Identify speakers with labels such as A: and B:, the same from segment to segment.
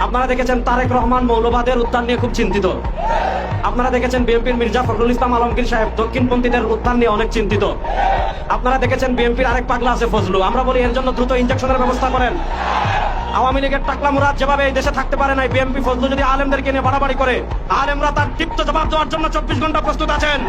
A: আপনারা দেখেছেন তারেক রহমান মৌলবাদের উত্থান নিয়ে খুব চিন্তিত। আপনারা দেখেছেন বিএনপির মির্জা ফখরুল ইসলাম আলমগীর সাহেব দক্ষিণপন্থীদের উত্থান নিয়ে অনেক চিন্তিত। আপনারা দেখেছেন বিএনপির আরেক পাগলা আছে ফজলু। আমরা বলি এর জন্য দ্রুত ইনজেকশনের ব্যবস্থা করেন। আওয়ামী লীগের টাকলা মুরাদ যেভাবে এই দেশে থাকতে পারে নাই, বিএনপি ফজলু যদি আলেমদেরকে নিয়ে বাড়াবাড়ি করে, আলেমরা তার তীব্র জবাব দেওয়ার জন্য 24 ঘন্টা প্রস্তুত আছেন।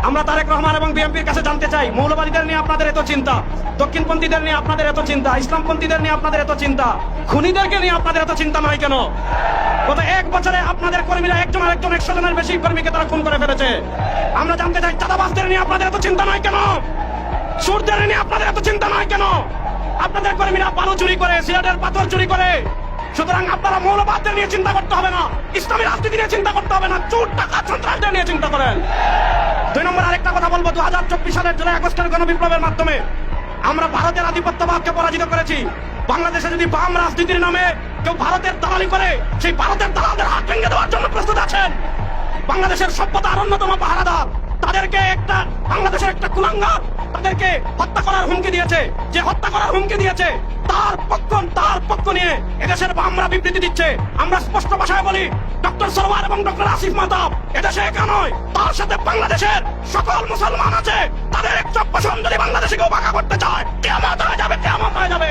A: আমরা তারেক রহমান এবং বিএনপির কাছে জানতে চাই, মৌলবাদীদের নিয়ে আপনাদের এত চিন্তা, দক্ষিণপন্থীদের নিয়ে আপনাদের এত চিন্তা, ইসলামপন্থীদের নিয়ে আপনাদের এত চিন্তা, খুনিদেরকে নিয়ে আপনাদের এত চিন্তা নয় কেন? গত 1 বছরে আপনাদের কর্মীরা একজন আরেকজন 100 জনের বেশি কর্মীকে তারা খুন করে ফেলেছে। আমরা জানতে চাই, চাঁদাবাজদের নিয়ে আপনাদের এত চিন্তা নয় কেন? সুরদের নিয়ে আপনাদের এত চিন্তা নয় কেন? আপনাদের কর্মীরা বালু চুরি করে, সিলেটের পাথর চুরি করে। সুতরাং আপনারা মৌলবাদদের নিয়ে চিন্তা করতে হবে না, ইসলামী রাজনীতি নিয়ে চিন্তা করতে হবে না, চোর টাকা সন্ত্রাসদের নিয়ে চিন্তা করেন। 2 নম্বর আরেকটা কথা বলবো, 2024 সালের জুলাই আগস্টের গণবিপ্লবের মাধ্যমে আমরা ভারতের আধিপত্যবাদকে পরাজিত করেছি। বাংলাদেশে যদি বাম রাজনীতির নামে কেউ ভারতের দালালি করে, সেই ভারতের দালালদের হাত ভেঙে দেওয়ার জন্য প্রস্তুত আছেন। বাংলাদেশের সভ্যতার অন্যতম পাহারাদার, তাদেরকে বাংলাদেশের একটা কুলাঙ্গার তাদেরকে হত্যা করার হুমকি দিয়েছে। যে হত্যা করার হুমকি দিয়েছে তার পক্ষ নিয়ে এদেশের বামরা বিবৃতি দিচ্ছে। আমরা স্পষ্ট ভাষায় বলি, ডক্টর সরওয়ার এবং ডক্টর আসিফ মাহতাব এদেশে একা নয়, তার সাথে বাংলাদেশের সকল মুসলমান আছে। তাদের 1% যদি বাংলাদেশে কেউ ভাঙা করতে চায়, কিয়ামত হয়ে যাবে, কিয়ামত হয়ে যাবে।